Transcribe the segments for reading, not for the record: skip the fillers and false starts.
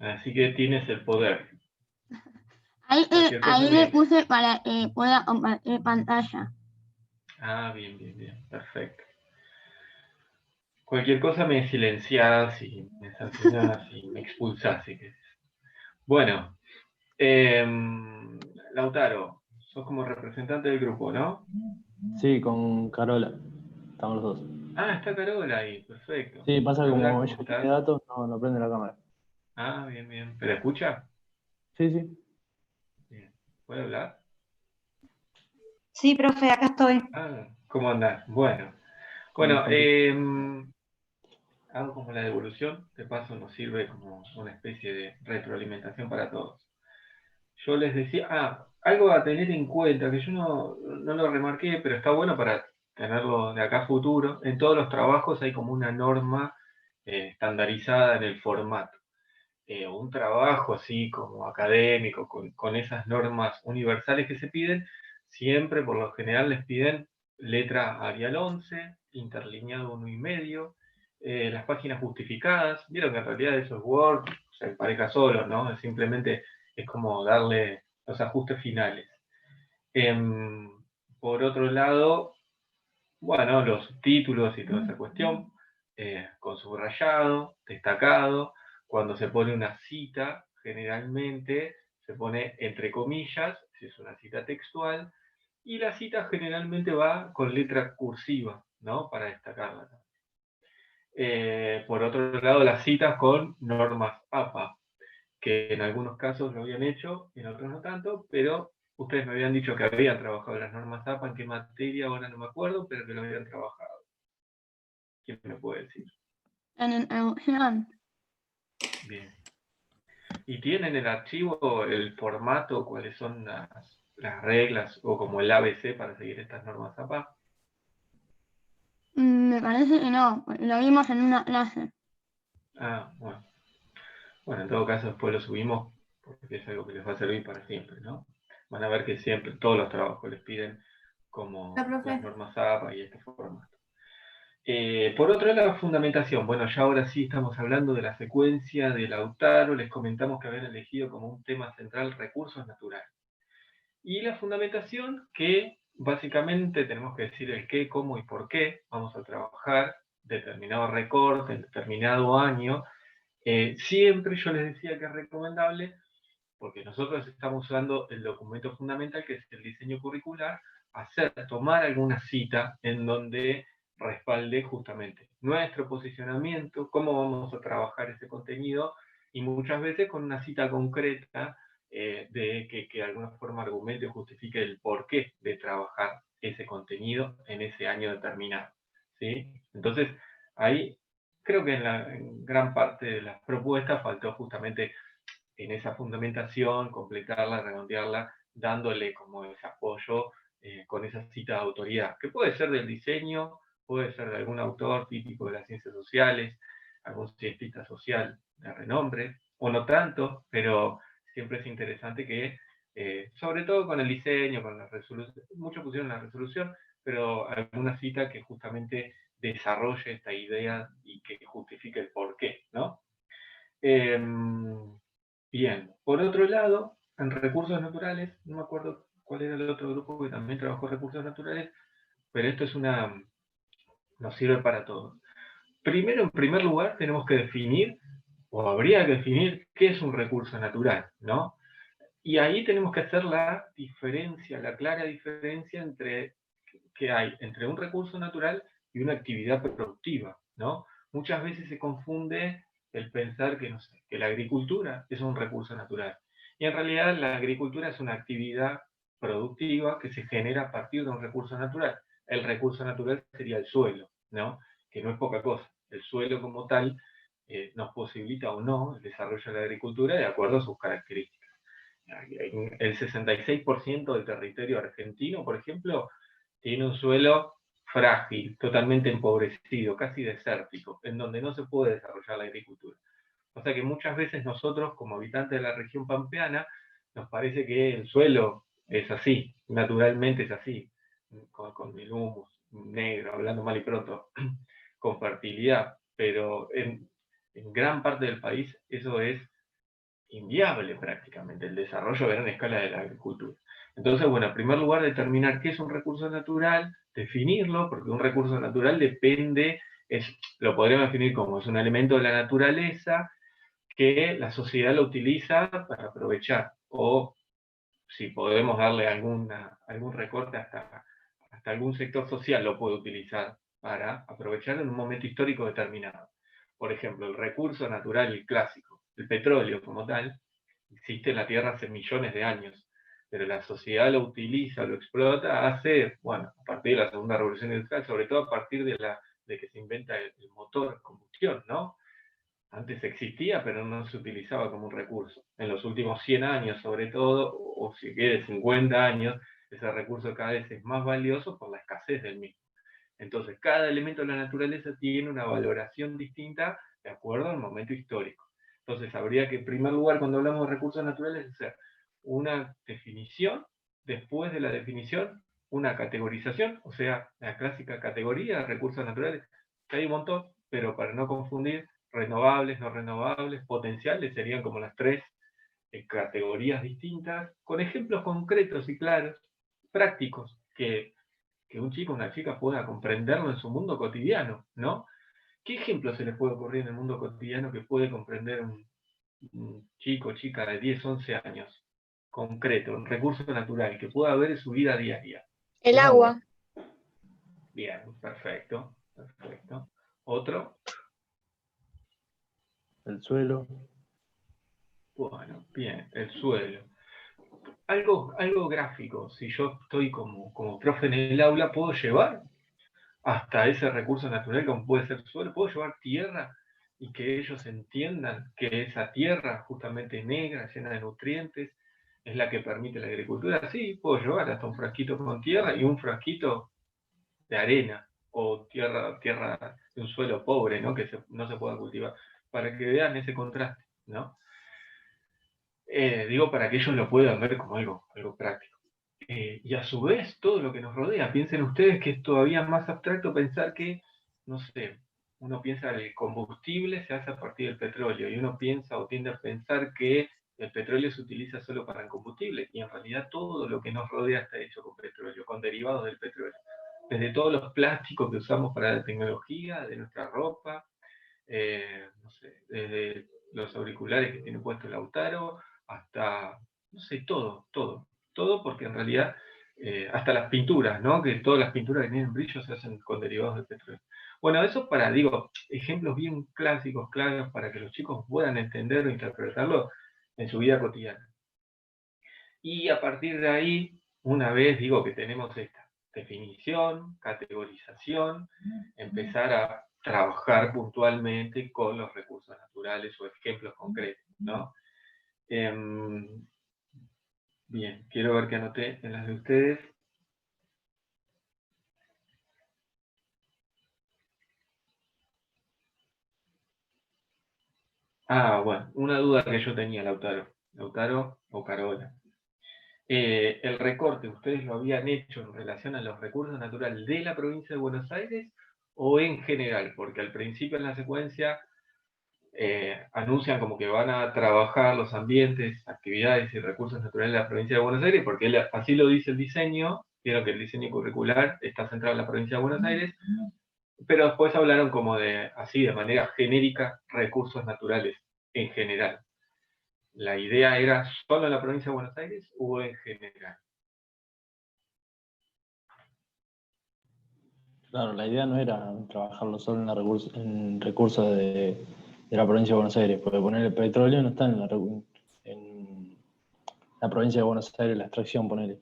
Así que tienes el poder. Ahí, Cualquier cosa ahí le me... puse para que pueda compartir pantalla. Ah, bien, bien, bien, perfecto. Cualquier cosa me silenciás y me sancionás y me expulsás, si querés. Bueno, Lautaro, sos como representante del grupo, ¿no? Sí, con Carola. Estamos los dos. Ah, está Carola ahí, perfecto. Sí, pasa que Carola, como ¿cómo ella tiene estás? datos, no prende la cámara. Ah, bien, bien. ¿Pero escucha? Sí, sí. Bien. ¿Puede hablar? Sí, profe, acá estoy. Ah, ¿cómo andás? Bueno, Con algo como la devolución, de paso nos sirve como una especie de retroalimentación para todos. Yo les decía, algo a tener en cuenta, que yo no lo remarqué, pero está bueno para tenerlo de acá a futuro. En todos los trabajos hay como una norma estandarizada en el formato. Un trabajo así como académico, con esas normas universales que se piden, siempre por lo general les piden letra Arial 11, interlineado 1,5, las páginas justificadas. Vieron que en realidad eso es Word, se empareja solo, ¿no? Simplemente es como darle los ajustes finales. Por otro lado, bueno, los títulos y toda esa cuestión, con subrayado, destacado. Cuando se pone una cita, generalmente se pone entre comillas, si es una cita textual, y la cita generalmente va con letra cursiva, ¿no? Para destacarla. Por otro lado, las citas con normas APA, que en algunos casos lo habían hecho, en otros no tanto, pero ustedes me habían dicho que habían trabajado las normas APA, en qué materia, ahora no me acuerdo, pero que lo habían trabajado. ¿Quién me puede decir? En introducción. Bien. ¿Y tienen el archivo, el formato, cuáles son las reglas o como el ABC para seguir estas normas APA? Me parece que no, lo vimos en una clase. Ah, bueno. Bueno, en todo caso después lo subimos porque es algo que les va a servir para siempre, ¿no? Van a ver que siempre, todos los trabajos les piden como Hola, profe. las normas APA y este formato. Por otro lado, la fundamentación. Bueno, ya ahora sí estamos hablando de la secuencia de Lautaro. Les comentamos que habían elegido como un tema central recursos naturales. Y la fundamentación, que básicamente tenemos que decir el qué, cómo y por qué vamos a trabajar determinado recorte en determinado año. Siempre yo les decía que es recomendable, porque nosotros estamos usando el documento fundamental, que es el diseño curricular, tomar alguna cita en donde respalde justamente nuestro posicionamiento, cómo vamos a trabajar ese contenido, y muchas veces con una cita concreta de que de alguna forma argumente o justifique el porqué de trabajar ese contenido en ese año determinado. ¿Sí? Entonces, ahí creo que en gran parte de las propuestas faltó justamente en esa fundamentación, completarla, redondearla, dándole como ese apoyo con esa cita de autoridad, que puede ser del diseño, puede ser de algún autor típico de las ciencias sociales, algún cientista social de renombre, o no tanto, pero siempre es interesante que, sobre todo con el diseño, con la resolución, muchos pusieron la resolución, pero alguna cita que justamente desarrolle esta idea y que justifique el porqué, ¿no? Bien, por otro lado, en recursos naturales, no me acuerdo cuál era el otro grupo que también trabajó recursos naturales, pero esto nos sirve para todos. Primero, en primer lugar, tenemos que definir, o habría que definir, qué es un recurso natural, ¿no? Y ahí tenemos que hacer la diferencia, la clara diferencia que hay entre un recurso natural y una actividad productiva, ¿no? Muchas veces se confunde el pensar que, no sé, que la agricultura es un recurso natural. Y en realidad la agricultura es una actividad productiva que se genera a partir de un recurso natural. El recurso natural sería el suelo, ¿no? Que no es poca cosa. El suelo como tal nos posibilita o no el desarrollo de la agricultura de acuerdo a sus características. El 66% del territorio argentino, por ejemplo, tiene un suelo frágil, totalmente empobrecido, casi desértico, en donde no se puede desarrollar la agricultura. O sea que muchas veces nosotros, como habitantes de la región pampeana, nos parece que el suelo es así, naturalmente es así, con el humus negro, hablando mal y pronto, con fertilidad, pero en gran parte del país eso es inviable prácticamente el desarrollo a gran escala de la agricultura. Entonces, bueno, en primer lugar, determinar qué es un recurso natural, definirlo, porque un recurso natural depende, lo podríamos definir como es un elemento de la naturaleza que la sociedad lo utiliza para aprovechar, o si podemos darle algún recorte hasta algún sector social lo puede utilizar para aprovechar en un momento histórico determinado. Por ejemplo, el recurso natural, el clásico, el petróleo como tal, existe en la Tierra hace millones de años, pero la sociedad lo utiliza, lo explota hace, bueno, a partir de la Segunda Revolución Industrial, sobre todo a partir de que se inventa el motor de combustión, ¿no? Antes existía, pero no se utilizaba como un recurso. En los últimos 100 años, sobre todo, o si quiere 50 años, ese recurso cada vez es más valioso por la escasez del mismo. Entonces, cada elemento de la naturaleza tiene una valoración distinta de acuerdo al momento histórico. Entonces, habría que, en primer lugar, cuando hablamos de recursos naturales, hacer una definición, después de la definición, una categorización, o sea, la clásica categoría de recursos naturales, que hay un montón, pero para no confundir, renovables, no renovables, potenciales, serían como las tres categorías distintas, con ejemplos concretos y claros, prácticos, que un chico o una chica pueda comprenderlo en su mundo cotidiano, ¿no? ¿Qué ejemplo se les puede ocurrir en el mundo cotidiano que puede comprender un chico o chica de 10, 11 años? Concreto, un recurso natural que pueda ver en su vida diaria. El agua. Bien, perfecto, perfecto. ¿Otro? El suelo. Bueno, bien, el suelo. Algo gráfico, si yo estoy como profe en el aula, ¿puedo llevar hasta ese recurso natural como puede ser suelo? ¿Puedo llevar tierra y que ellos entiendan que esa tierra justamente negra, llena de nutrientes, es la que permite la agricultura? Sí, puedo llevar hasta un frasquito con tierra y un frasquito de arena o tierra de un suelo pobre, ¿no? Que no se pueda cultivar, para que vean ese contraste, ¿no? Digo, para que ellos lo puedan ver como algo práctico. Y a su vez, todo lo que nos rodea. Piensen ustedes que es todavía más abstracto pensar que, no sé, uno piensa que el combustible se hace a partir del petróleo, y uno piensa o tiende a pensar que el petróleo se utiliza solo para el combustible, y en realidad todo lo que nos rodea está hecho con petróleo, con derivados del petróleo. Desde todos los plásticos que usamos para la tecnología, de nuestra ropa, no sé, desde los auriculares que tiene puesto Lautaro, hasta, no sé, todo porque en realidad, hasta las pinturas, ¿no? Que todas las pinturas que tienen brillo se hacen con derivados del petróleo. Bueno, eso para, digo, ejemplos bien clásicos, claros, para que los chicos puedan entender o interpretarlo en su vida cotidiana. Y a partir de ahí, una vez, digo, que tenemos esta definición, categorización, empezar a trabajar puntualmente con los recursos naturales o ejemplos concretos, ¿no? Bien, quiero ver que anoté en las de ustedes. Bueno, una duda que yo tenía, Lautaro o Carola. El recorte, ¿ustedes lo habían hecho en relación a los recursos naturales de la provincia de Buenos Aires o en general? Porque al principio en la secuencia anuncian como que van a trabajar los ambientes, actividades y recursos naturales de la provincia de Buenos Aires, porque así lo dice el diseño. Vieron que el diseño curricular está centrado en la provincia de Buenos Aires, pero después hablaron como de manera genérica, recursos naturales en general. ¿La idea era solo en la provincia de Buenos Aires o en general? Claro, la idea no era trabajarlo solo en recursos de la provincia de Buenos Aires, porque poner el petróleo no está en la provincia de Buenos Aires, la extracción, ponele.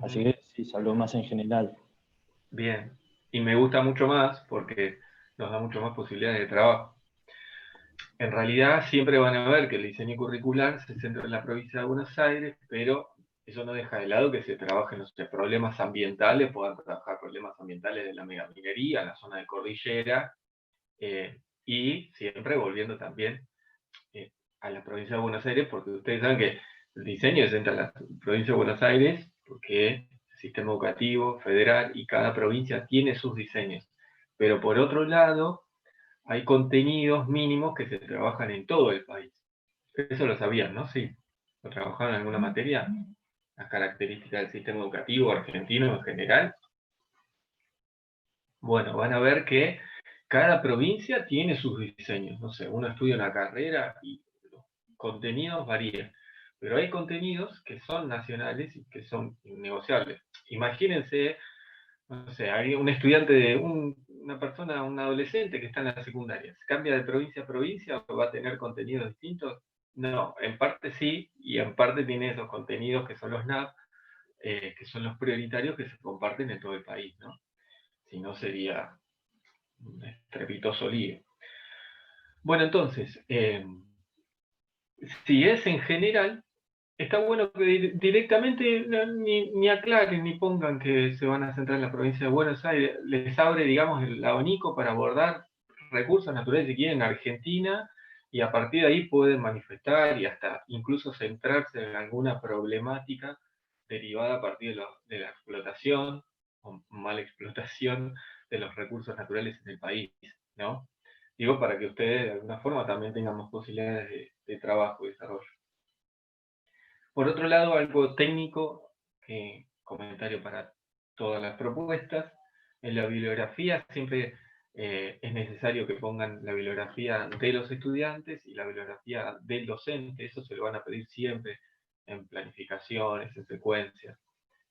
Así que sí, se habló más en general. Bien, y me gusta mucho más porque nos da mucho más posibilidades de trabajo. En realidad siempre van a ver que el diseño curricular se centra en la provincia de Buenos Aires, pero eso no deja de lado que se trabajen los problemas ambientales, puedan trabajar problemas ambientales de la megaminería, la zona de cordillera, y siempre volviendo también a la provincia de Buenos Aires, porque ustedes saben que el diseño se centra en la provincia de Buenos Aires, porque el sistema educativo federal y cada provincia tiene sus diseños. Pero por otro lado, hay contenidos mínimos que se trabajan en todo el país. Eso lo sabían, ¿no? Sí. ¿Lo trabajaron en alguna materia? Las características del sistema educativo argentino en general. Bueno, van a ver que cada provincia tiene sus diseños. No sé, uno estudia una carrera y los contenidos varían. Pero hay contenidos que son nacionales y que son innegociables. Imagínense, no sé, hay un estudiante una persona, un adolescente que está en la secundaria. ¿Se cambia de provincia a provincia o va a tener contenidos distintos? No, en parte sí, y en parte tiene esos contenidos que son los NAP, que son los prioritarios que se comparten en todo el país, ¿no? Si no sería un estrepitoso lío. Bueno, entonces, si es en general, está bueno que directamente ni aclaren ni pongan que se van a centrar en la provincia de Buenos Aires. Les abre, digamos, el abanico para abordar recursos naturales si quieren en Argentina, y a partir de ahí pueden manifestar y hasta incluso centrarse en alguna problemática derivada a partir de la explotación o mala explotación de los recursos naturales en el país, ¿no? Digo, para que ustedes de alguna forma también tengan más posibilidades de trabajo y desarrollo. Por otro lado, algo técnico, comentario para todas las propuestas, en la bibliografía siempre es necesario que pongan la bibliografía de los estudiantes y la bibliografía del docente. Eso se lo van a pedir siempre en planificaciones, en secuencias.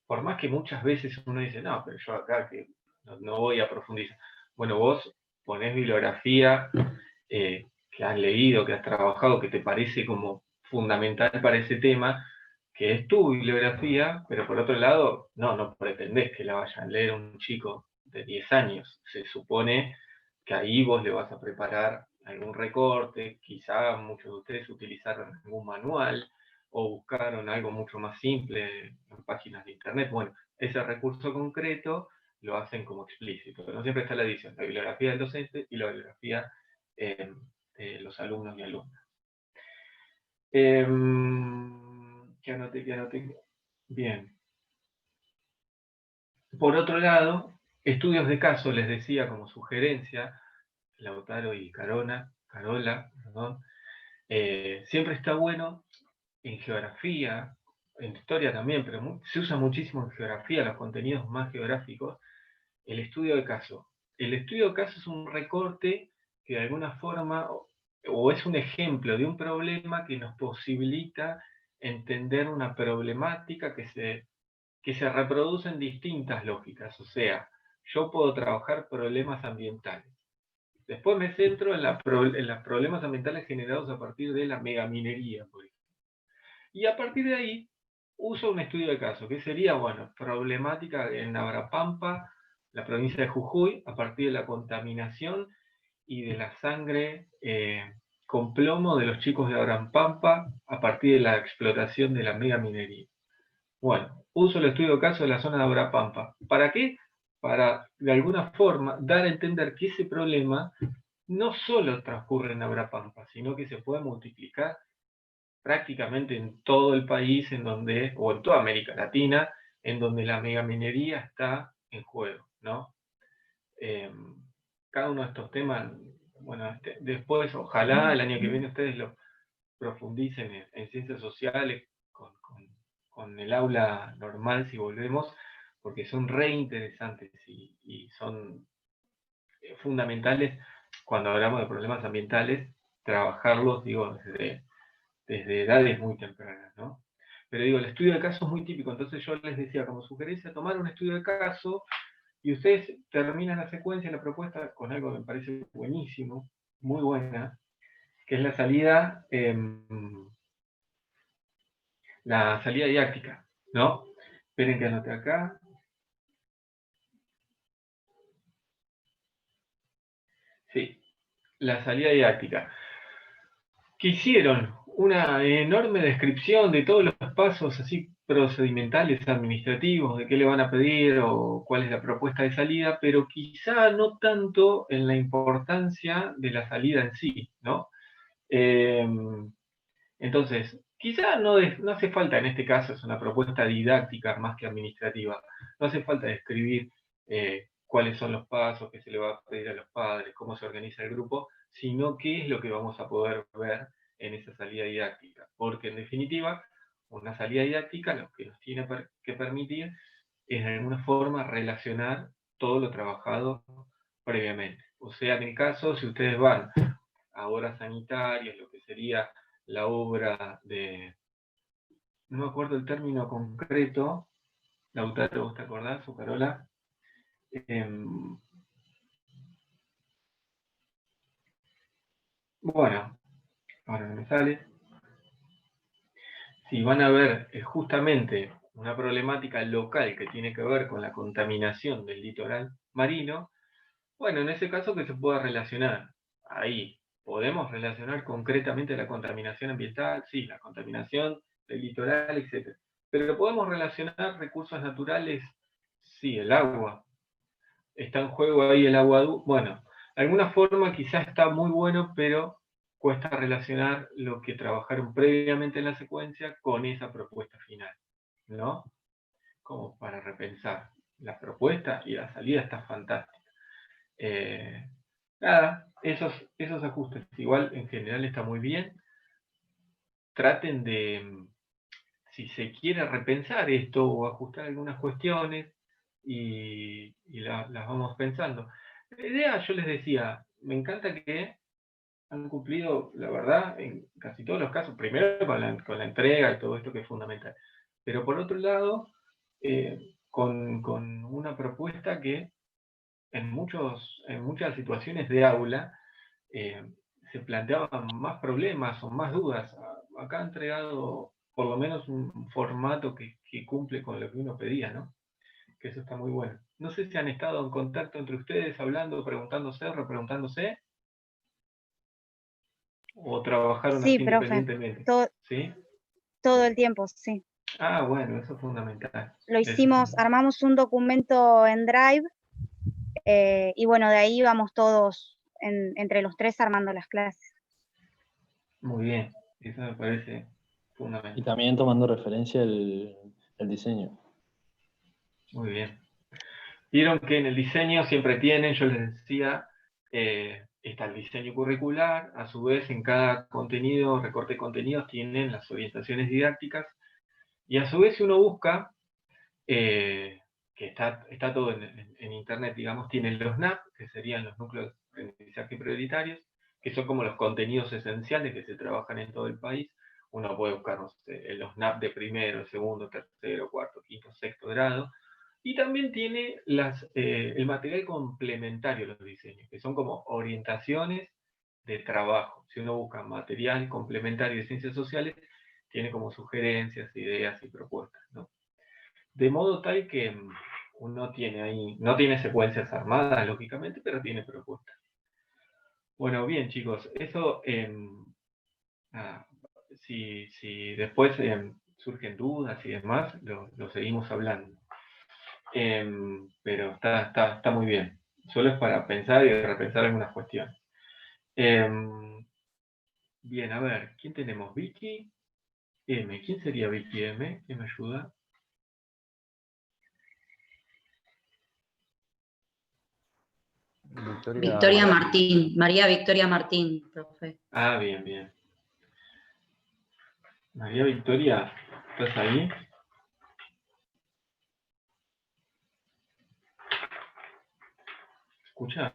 Por más que muchas veces uno dice, no, pero yo acá que no voy a profundizar. Bueno, vos ponés bibliografía que has leído, que has trabajado, que te parece como fundamental para ese tema, que es tu bibliografía, pero por otro lado, no pretendés que la vayan a leer un chico de 10 años. Se supone que ahí vos le vas a preparar algún recorte, quizá muchos de ustedes utilizaron algún manual o buscaron algo mucho más simple en páginas de internet. Bueno, ese recurso concreto lo hacen como explícito, pero no siempre está la edición, la bibliografía del docente y la bibliografía de los alumnos y alumnas. ¿Qué anoté? Bien. Por otro lado, estudios de caso, les decía como sugerencia, Lautaro y Carola, perdón, siempre está bueno en geografía, en historia también, pero se usa muchísimo en geografía, los contenidos más geográficos, el estudio de caso. El estudio de caso es un recorte que de alguna forma, o es un ejemplo de un problema que nos posibilita entender una problemática que se reproduce en distintas lógicas. O sea, yo puedo trabajar problemas ambientales. Después me centro en los problemas ambientales generados a partir de la megaminería, por ejemplo. Y a partir de ahí, uso un estudio de caso, que sería, bueno, problemática en Abrapampa, la provincia de Jujuy, a partir de la contaminación y de la sangre con plomo de los chicos de Abrapampa, a partir de la explotación de la megaminería. Bueno, uso el estudio de caso de la zona de Abrapampa. ¿Para qué? Para, de alguna forma, dar a entender que ese problema no solo transcurre en Abrapampa, sino que se puede multiplicar prácticamente en todo el país, o en toda América Latina, en donde la megaminería está en juego, ¿no? Cada uno de estos temas, bueno, después, ojalá el año que viene ustedes lo profundicen en ciencias sociales con el aula normal, si volvemos, porque son re interesantes y son fundamentales cuando hablamos de problemas ambientales, trabajarlos, digo, desde edades muy tempranas, ¿no? Pero digo, el estudio de caso es muy típico, entonces yo les decía como sugerencia tomar un estudio de caso y ustedes terminan la secuencia, la propuesta con algo que me parece buenísimo, muy buena, que es la salida didáctica, ¿no? Esperen que anote acá. Sí, la salida didáctica. Quisieron una enorme descripción de todos los pasos así procedimentales, administrativos, de qué le van a pedir o cuál es la propuesta de salida, pero quizá no tanto en la importancia de la salida en sí, ¿no? Entonces, quizá no hace falta, en este caso es una propuesta didáctica más que administrativa, no hace falta describir cuáles son los pasos que se le va a pedir a los padres, cómo se organiza el grupo, sino qué es lo que vamos a poder ver en esa salida didáctica. definitiva, una salida didáctica lo que nos tiene que permitir es de alguna forma relacionar todo lo trabajado previamente. O sea, en el caso, si ustedes van a obras sanitarias, lo que sería la obra de, no me acuerdo el término concreto, Lautaro, ¿vos te acordás, o Carola? Bueno, ahora no me sale. Si van a ver justamente una problemática local que tiene que ver con la contaminación del litoral marino, bueno, en ese caso que se pueda relacionar. Ahí, ¿podemos relacionar concretamente la contaminación ambiental? Sí, la contaminación del litoral, etc. Pero ¿podemos relacionar recursos naturales? Sí, el agua. Está en juego ahí el agua dulce. Bueno, de alguna forma quizás está muy bueno, pero cuesta relacionar lo que trabajaron previamente en la secuencia con esa propuesta final, ¿no? Como para repensar. La propuesta y la salida está fantástica. Nada, esos ajustes. Igual en general está muy bien. Traten de, si se quiere repensar esto o ajustar algunas cuestiones, y las vamos pensando. La idea, yo les decía, me encanta que han cumplido, la verdad, en casi todos los casos, primero con la entrega y todo esto que es fundamental, pero por otro lado, con una propuesta que en muchas situaciones de aula se planteaban más problemas o más dudas. Acá ha entregado por lo menos un formato que cumple con lo que uno pedía, ¿no? Que eso está muy bueno. No sé si han estado en contacto entre ustedes, hablando, preguntándose, repreguntándose, o trabajaron Sí, así profe, independientemente. todo, ¿Sí? todo el tiempo, sí. Ah, bueno, eso es fundamental. Lo Eso es hicimos, fundamental. armamos un documento en Drive y bueno, de ahí vamos todos entre los tres armando las clases. Muy bien, eso me parece Y fundamental. también tomando referencia el diseño. Muy bien. Vieron que en el diseño siempre tienen, yo les decía, está el diseño curricular, a su vez en cada contenido, recorte de contenidos, tienen las orientaciones didácticas, y a su vez si uno busca, que está todo en internet, digamos, tienen los NAP, que serían los núcleos de aprendizaje prioritarios, que son como los contenidos esenciales que se trabajan en todo el país. Uno puede buscar, no sé, los NAP de primero, segundo, tercero, cuarto, quinto, sexto grado, y también tiene el material complementario de los diseños, que son como orientaciones de trabajo. Si uno busca material complementario de ciencias sociales, tiene como sugerencias, ideas y propuestas, ¿no? De modo tal que uno tiene ahí, no tiene secuencias armadas, lógicamente, pero tiene propuestas. Bueno, bien, chicos, eso, si después surgen dudas y demás, lo seguimos hablando. Pero está muy bien. Solo es para pensar y repensar algunas cuestiones. Bien, a ver, ¿quién tenemos? Vicky M. ¿Quién sería Vicky M? ¿Quién me ayuda? Victoria Martín, María Victoria Martín, profe. Ah, bien, bien. María Victoria, ¿estás ahí? ¿Escucha?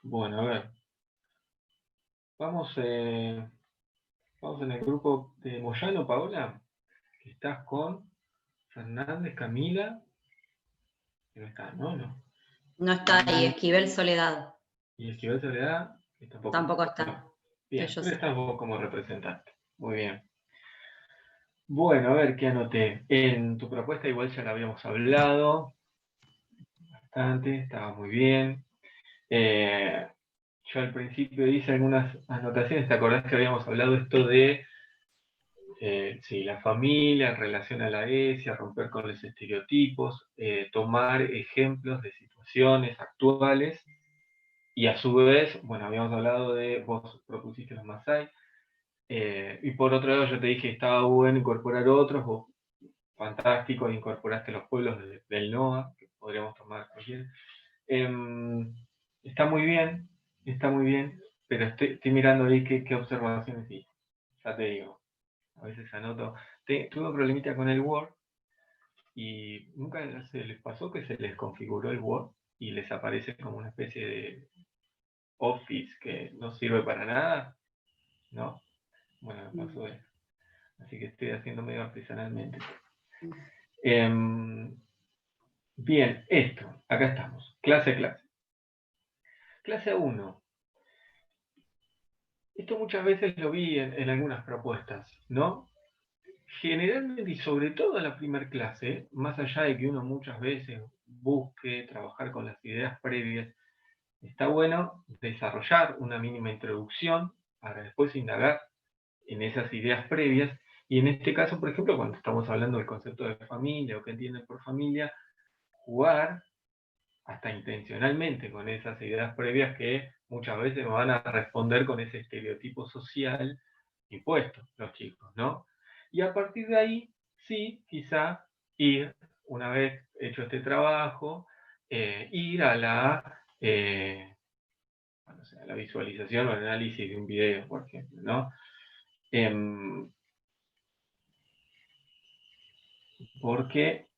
Bueno, a ver. Vamos en el grupo de Moyano, Paola, que estás con Fernández, Camila, que no está, ¿no? No está ahí, Esquivel Soledad. Y Esquivel Soledad, que Tampoco está. No. Bien, Que yo pero sé. estás vos como representante. Muy bien. Bueno, a ver qué anoté. En tu propuesta igual ya la habíamos hablado bastante, estaba muy bien. Yo al principio hice algunas anotaciones, ¿te acordás que habíamos hablado esto de la familia en relación a la ESI, romper con los estereotipos, tomar ejemplos de situaciones actuales, y a su vez, bueno, habíamos hablado vos propusiste los Masái, y por otro lado yo te dije que estaba bueno incorporar otros, vos fantástico, incorporaste los pueblos del NOA, que podríamos tomar cualquiera. Está muy bien, pero estoy mirando ahí qué observaciones hice. ya te digo, a veces anoto. Tuve un problemita con el Word y nunca se les pasó que se les configuró el Word y les aparece como una especie de Office que no sirve para nada, ¿no? Bueno, me pasó eso. Así que estoy haciendo medio artesanalmente. Bien, acá estamos, clase a clase. Clase 1. Esto muchas veces lo vi en algunas propuestas, ¿no? Generalmente y sobre todo en la primera clase, más allá de que uno muchas veces busque trabajar con las ideas previas, está bueno desarrollar una mínima introducción para después indagar en esas ideas previas. Y en este caso, por ejemplo, cuando estamos hablando del concepto de familia o qué entienden por familia, jugar hasta intencionalmente con esas ideas previas que muchas veces van a responder con ese estereotipo social impuesto los chicos, ¿no? Y a partir de ahí, sí, quizá ir, una vez hecho este trabajo, ir a la, a la visualización o el análisis de un video, por ejemplo, ¿no? Porque,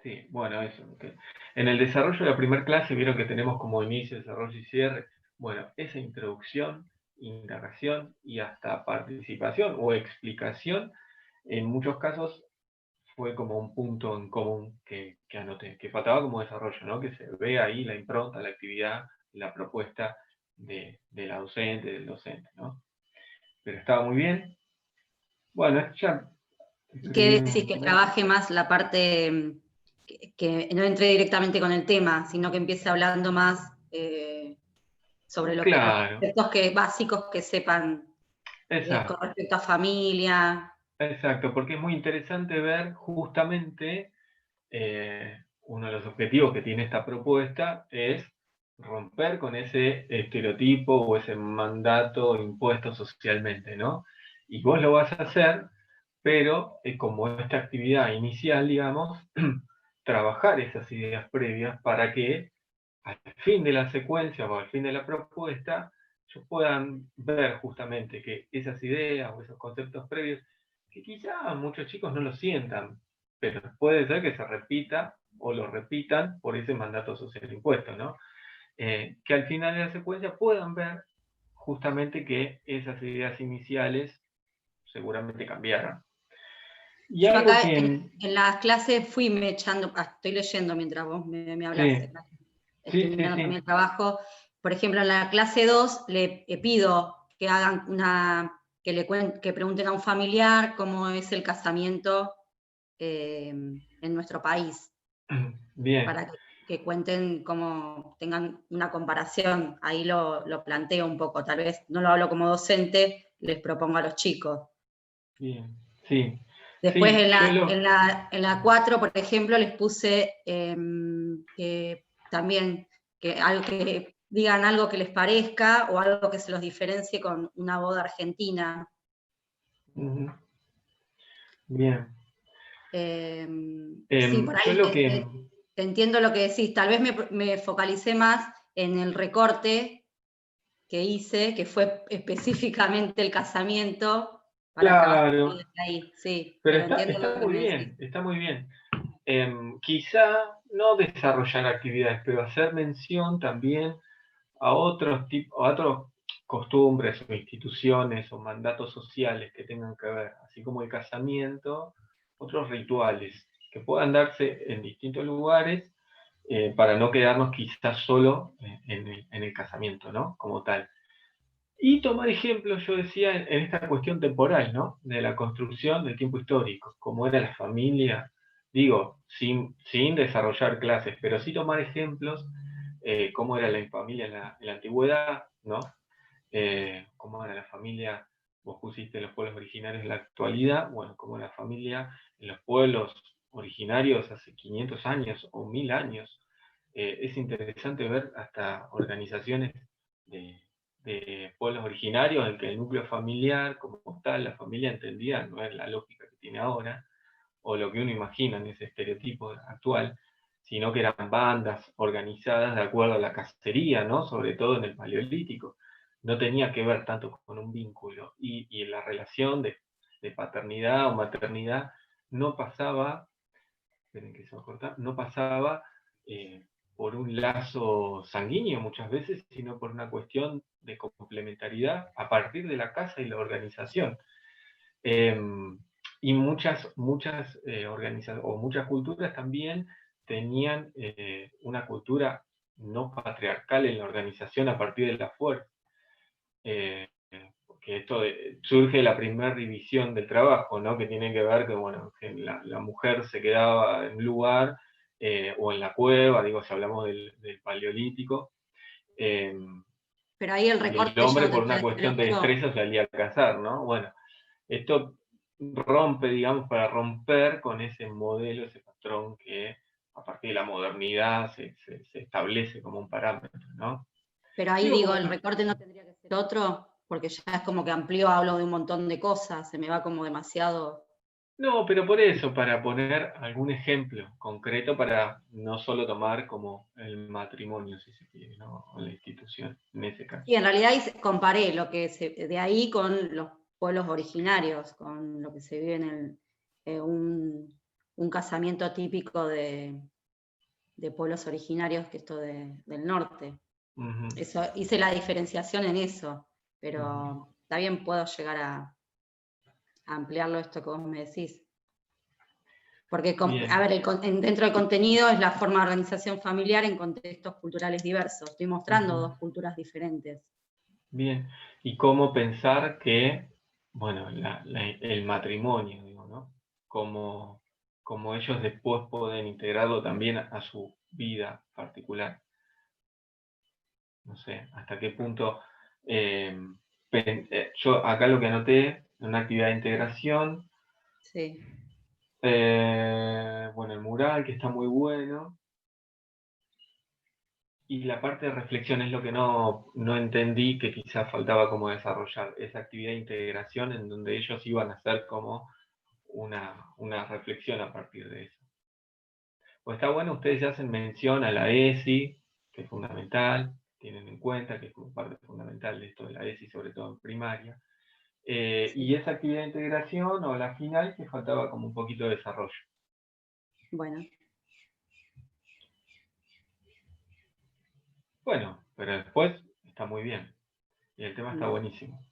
sí, bueno, eso. Okay. En el desarrollo de la primera clase vieron que tenemos como inicio, desarrollo y cierre. Bueno, esa introducción, indagación y hasta participación o explicación, en muchos casos fue como un punto en común que anoté, que faltaba como desarrollo, ¿no? Que se ve ahí la impronta, la actividad, la propuesta de la docente, del docente, ¿no? Pero estaba muy bien. Bueno, ya... ¿Qué decís? Que trabaje más la parte, que no entre directamente con el tema, sino que empiece hablando más sobre lo que, los conceptos básicos que sepan con respecto a familia. Exacto, porque es muy interesante ver justamente uno de los objetivos que tiene esta propuesta es romper con ese estereotipo o ese mandato impuesto socialmente, ¿no? Y vos lo vas a hacer, pero como esta actividad inicial, digamos, trabajar esas ideas previas para que al fin de la secuencia o al fin de la propuesta, ellos puedan ver justamente que esas ideas o esos conceptos previos, que quizá muchos chicos no lo sientan, pero puede ser que se repita o lo repitan por ese mandato social impuesto, ¿no? Que al final de la secuencia puedan ver justamente que esas ideas iniciales seguramente cambiaron. Y yo algo acá que... en las clases fui me echando, estoy leyendo mientras vos me hablaste. Sí. Estoy mirando también el trabajo. Por ejemplo, en la clase 2 le pido que hagan que pregunten a un familiar cómo es el casamiento en nuestro país. Bien. Para que cuenten cómo tengan una comparación. Ahí lo planteo un poco. Tal vez no lo hablo como docente, les propongo a los chicos. Bien, sí. Después sí, en la 4, por ejemplo, les puse que también que digan algo que les parezca o algo que se los diferencie con una boda argentina. Bien. Sí, por ahí te entiendo lo que decís. Tal vez me focalicé más en el recorte que hice, que fue específicamente el casamiento, para trabajar desde ahí. Sí, pero entiendo está lo que muy me bien, decís. está muy bien. Quizá no desarrollar actividades, pero hacer mención también a otros costumbres o instituciones o mandatos sociales que tengan que ver, así como el casamiento, otros rituales que puedan darse en distintos lugares para no quedarnos quizás solo en el casamiento, ¿no? Como tal. Y tomar ejemplos, yo decía, en esta cuestión temporal, ¿no? De la construcción del tiempo histórico, cómo era la familia, digo, sin desarrollar clases, pero sí tomar ejemplos, cómo era la familia en la antigüedad, ¿no? Cómo era la familia, vos pusiste los pueblos originarios en la actualidad, bueno, cómo era la familia en los pueblos originarios hace 500 años o 1000 años. Es interesante ver hasta organizaciones de pueblos originarios en que el núcleo familiar, como tal, la familia entendida, no es la lógica que tiene ahora, o lo que uno imagina en ese estereotipo actual, sino que eran bandas organizadas de acuerdo a la cacería, ¿no? Sobre todo en el Paleolítico, no tenía que ver tanto con un vínculo, y la relación de paternidad o maternidad no pasaba, esperen que se va a cortar, no pasaba por un lazo sanguíneo muchas veces, sino por una cuestión de complementariedad a partir de la casa y la organización. Y muchas culturas también tenían una cultura no patriarcal en la organización a partir de la fuerza. Porque esto surge de la primera división del trabajo, ¿no? Que tiene que ver que, bueno, que la mujer se quedaba en un lugar o en la cueva, digo, si hablamos del paleolítico. Pero ahí el recorte y el hombre, ya no por una tendría que cuestión ser de otro. destreza, salía a cazar, ¿no? Bueno, esto rompe, digamos, para romper con ese modelo, ese patrón que a partir de la modernidad se establece como un parámetro, ¿no? Pero ahí Digo, digo, el recorte no tendría que ser otro, porque ya es como que amplío, hablo de un montón de cosas, se me va como demasiado. No, pero por eso, para poner algún ejemplo concreto, para no solo tomar como el matrimonio, si se quiere, ¿no? O la institución, en ese caso. Y en realidad ahí comparé lo que de ahí con los pueblos originarios, con lo que se vive en un casamiento típico de pueblos originarios, que esto del norte. Eso, hice la diferenciación en eso, pero también puedo llegar a ampliarlo esto que vos me decís. Porque, a ver, dentro del contenido es la forma de organización familiar en contextos culturales diversos. Estoy mostrando dos culturas diferentes. Bien, y cómo pensar que, bueno, el matrimonio, digo, ¿no? Como ellos después pueden integrarlo también a su vida particular. No sé, hasta qué punto. Yo acá lo que anoté, una actividad de integración. Sí. Bueno, el mural, que está muy bueno. Y la parte de reflexión es lo que no entendí, que quizás faltaba como desarrollar, esa actividad de integración en donde ellos iban a hacer como una reflexión a partir de eso. Pues está bueno, ustedes ya hacen mención a la ESI, que es fundamental, tienen en cuenta que es parte fundamental de esto de la ESI, sobre todo en primaria. Sí. Y esa actividad de integración o la final que faltaba como un poquito de desarrollo. Bueno. Bueno, pero después está muy bien. Y el tema está buenísimo.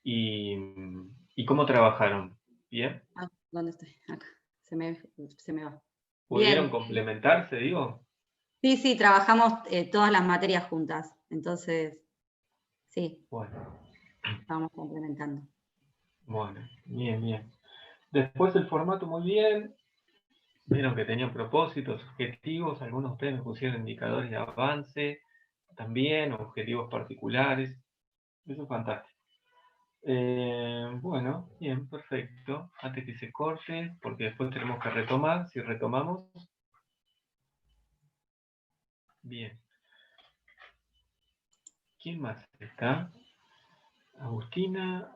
¿Y cómo trabajaron? ¿Bien? Ah, ¿dónde estoy? Acá. Se me va. ¿Pudieron Bien. complementarse, digo? Sí, sí, trabajamos todas las materias juntas. Entonces, sí. Bueno. Estamos complementando. Bueno, bien, bien. Después el formato muy bien. Vieron que tenían propósitos, objetivos. Algunos de ustedes me pusieron indicadores de avance también, objetivos particulares. Eso es fantástico. Bueno, bien, perfecto. Antes que se corte, porque después tenemos que retomar. Si retomamos. Bien. ¿Quién más está? Agustina,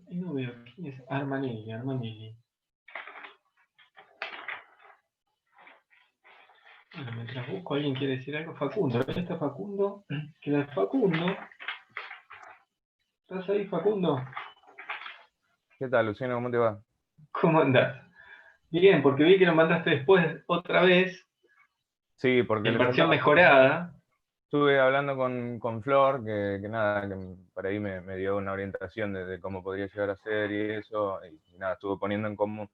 no veo, ¿quién es? Armanelli. Bueno, mientras busco, ¿alguien quiere decir algo? Facundo, ¿dónde está Facundo? ¿Queda Facundo? ¿Estás ahí, Facundo? ¿Qué tal, Luciano? ¿Cómo te va? ¿Cómo andás? Bien, porque vi que lo mandaste después otra vez. Sí, porque en versión mejorada. Estuve hablando con Flor, que nada, que por ahí me dio una orientación de cómo podría llegar a ser y eso, y nada, estuve poniendo en común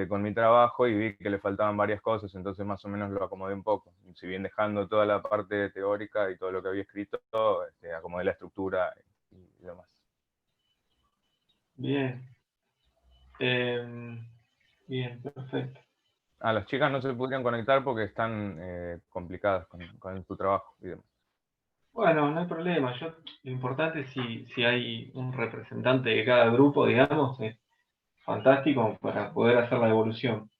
con mi trabajo y vi que le faltaban varias cosas, entonces más o menos lo acomodé un poco. Si bien dejando toda la parte teórica y todo lo que había escrito, acomodé la estructura y demás. Bien. Bien, perfecto. Las chicas no se pudieron conectar porque están complicadas con su trabajo y demás. Bueno, no hay problema. Lo importante es si hay un representante de cada grupo, digamos, es fantástico para poder hacer la evolución.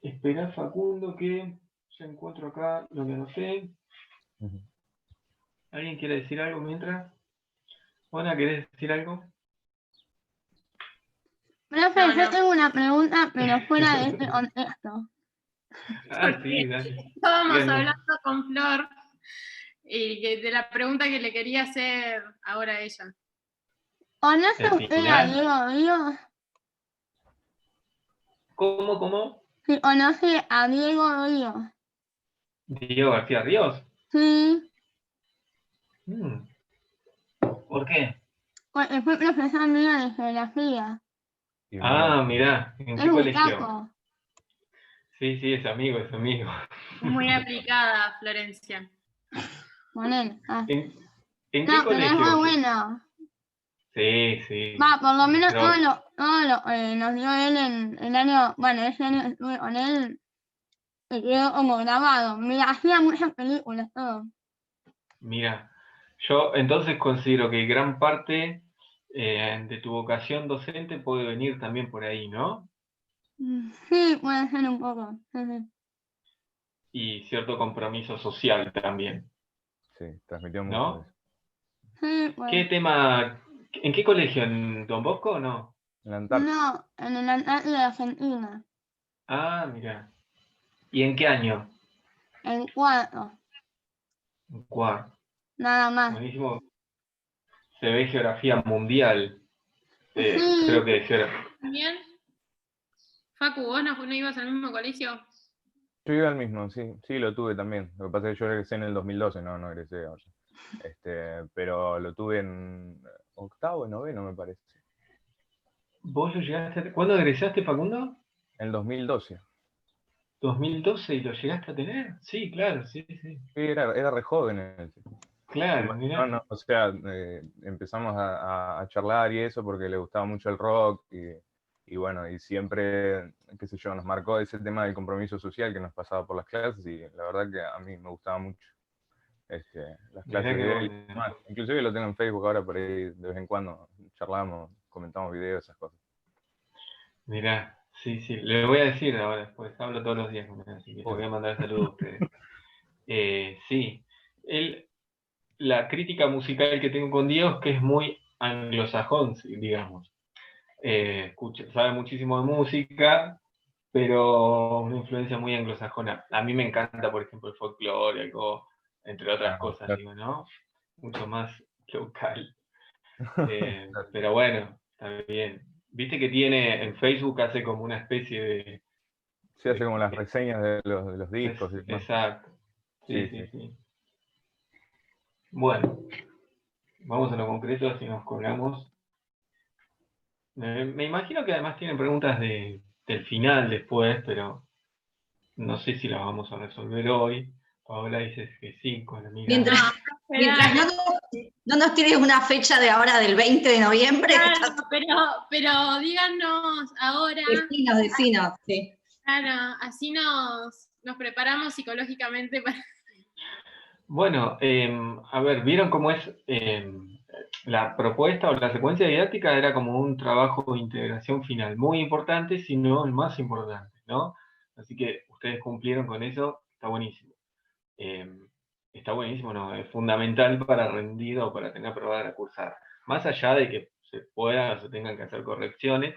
Esperá, Facundo, que ya encuentro acá lo que anoté. ¿Alguien quiere decir algo mientras? Ana, ¿querés decir algo? Profe, yo tengo una pregunta, pero fuera de este contexto. Sí, dale. Estábamos Díganme. hablando con Flor Y de la pregunta que le quería hacer ahora a ella. ¿Conoce ¿El usted a final? Diego Ríos? ¿Cómo? Sí, conoce a Diego Ríos. Diego García Ríos. Sí, ¿Por qué? porque fue profesor mío de geografía. Y Ah, mirá, ¿en Es qué un colegio? capo. Sí, es amigo. Muy aplicada, Florencia. Con él. ¿En qué No, pero es muy colegio? bueno. Sí. Va, por lo menos Pero, nos dio él en el año, bueno, ese año estuve con él y quedó como grabado. Mira, hacía muchas películas, todo. mira, yo entonces considero que gran parte de tu vocación docente puede venir también por ahí, ¿no? Sí, puede ser un poco. Y cierto compromiso social también, sí, transmitió mucho de ¿no? eso. Sí, ¿Qué pues. tema? ¿En qué colegio? ¿En Don Bosco o no? En la Antártida, No, en el Antártico de Argentina. Ah, mira. ¿Y en qué año? El cuarto, En cuarto. nada más. Buenísimo. Se ve geografía mundial. Creo Sí, que ¿También? Facu, ¿vos no ibas al mismo colegio? yo iba al mismo, sí, lo tuve también. Lo que pasa es que yo egresé en el 2012, no egresé ahora. Pero lo tuve en octavo, noveno, me parece. ¿Vos lo llegaste ¿Cuándo egresaste, Facundo? En el 2012. 2012 y lo llegaste a tener. Sí, claro, sí. Sí, era re joven ese. Claro, mirá. No, o sea, empezamos a charlar y eso porque le gustaba mucho el rock y bueno, y siempre, qué sé yo, nos marcó ese tema del compromiso social que nos pasaba por las clases y la verdad que a mí me gustaba mucho las Mirá clases qué de él. bueno. Más. Inclusive lo tengo en Facebook ahora por ahí, de vez en cuando charlamos, comentamos videos, esas cosas. Mirá, sí. Le voy a decir ahora después. Hablo todos los días con él, así que le voy a mandar saludos a ustedes. Sí. La crítica musical que tengo con Diego es que es muy anglosajón, digamos. Sabe muchísimo de música, pero una influencia muy anglosajona. A mí me encanta, por ejemplo, el folclore, entre otras cosas, Claro. digo, ¿no? Mucho más local. Pero bueno, está bien. Viste que tiene en Facebook, hace como una especie de... Se hace como las reseñas de los discos y demás. Exacto. Sí. Sí. Bueno, vamos a lo concreto, así nos colgamos. Me imagino que además tienen preguntas del final después, pero no sé si las vamos a resolver hoy. Paola dice que sí, con la amiga. Mientras no nos tienes una fecha de ahora del 20 de noviembre. Claro, pero díganos ahora. Decinos, sí. Claro, así nos preparamos psicológicamente para... Bueno, a ver, ¿vieron cómo es la propuesta o la secuencia didáctica? Era como un trabajo de integración final, muy importante, si no el más importante, ¿no? Así que ustedes cumplieron con eso, está buenísimo. Está buenísimo, ¿no? Es fundamental para rendir o para tener aprobada la cursada. Más allá de que se puedan o se tengan que hacer correcciones,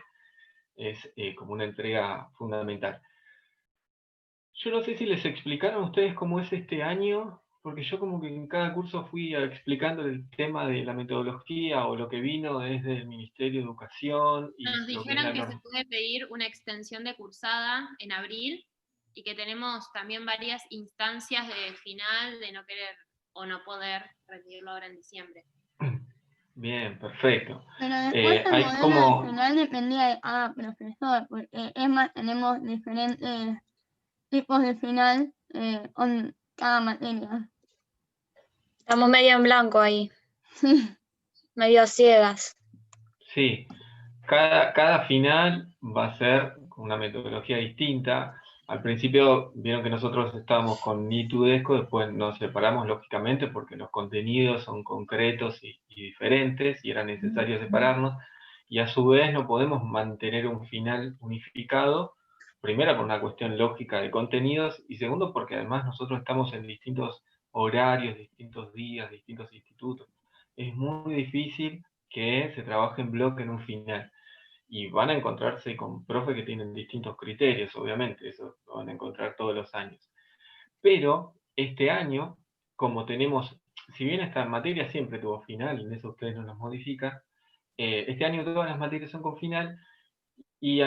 es como una entrega fundamental. Yo no sé si les explicaron a ustedes cómo es este año, porque yo como que en cada curso fui explicando el tema de la metodología o lo que vino desde el Ministerio de Educación. Y Nos lo que es dijeron la que se norma. puede pedir una extensión de cursada en abril y que tenemos también varias instancias de final de no querer o no poder recibirlo ahora en diciembre. Bien, perfecto. Pero después el hay modelo como... de final dependía de cada profesor, porque es más, tenemos diferentes tipos de final con cada materia. Estamos medio en blanco ahí, Sí, medio ciegas. Sí, cada final va a ser con una metodología distinta. Al principio vieron que nosotros estábamos con NITUDESCO, después nos separamos lógicamente porque los contenidos son concretos y diferentes y era necesario separarnos. Y a su vez no podemos mantener un final unificado, primero por una cuestión lógica de contenidos y segundo porque además nosotros estamos en distintos horarios, distintos días, distintos institutos. Es muy difícil que se trabaje en bloque en un final. Y van a encontrarse con profes que tienen distintos criterios, obviamente, eso lo van a encontrar todos los años. Pero este año, como tenemos si bien esta materia siempre tuvo final, y en eso ustedes no nos modifican, este año todas las materias son con final, y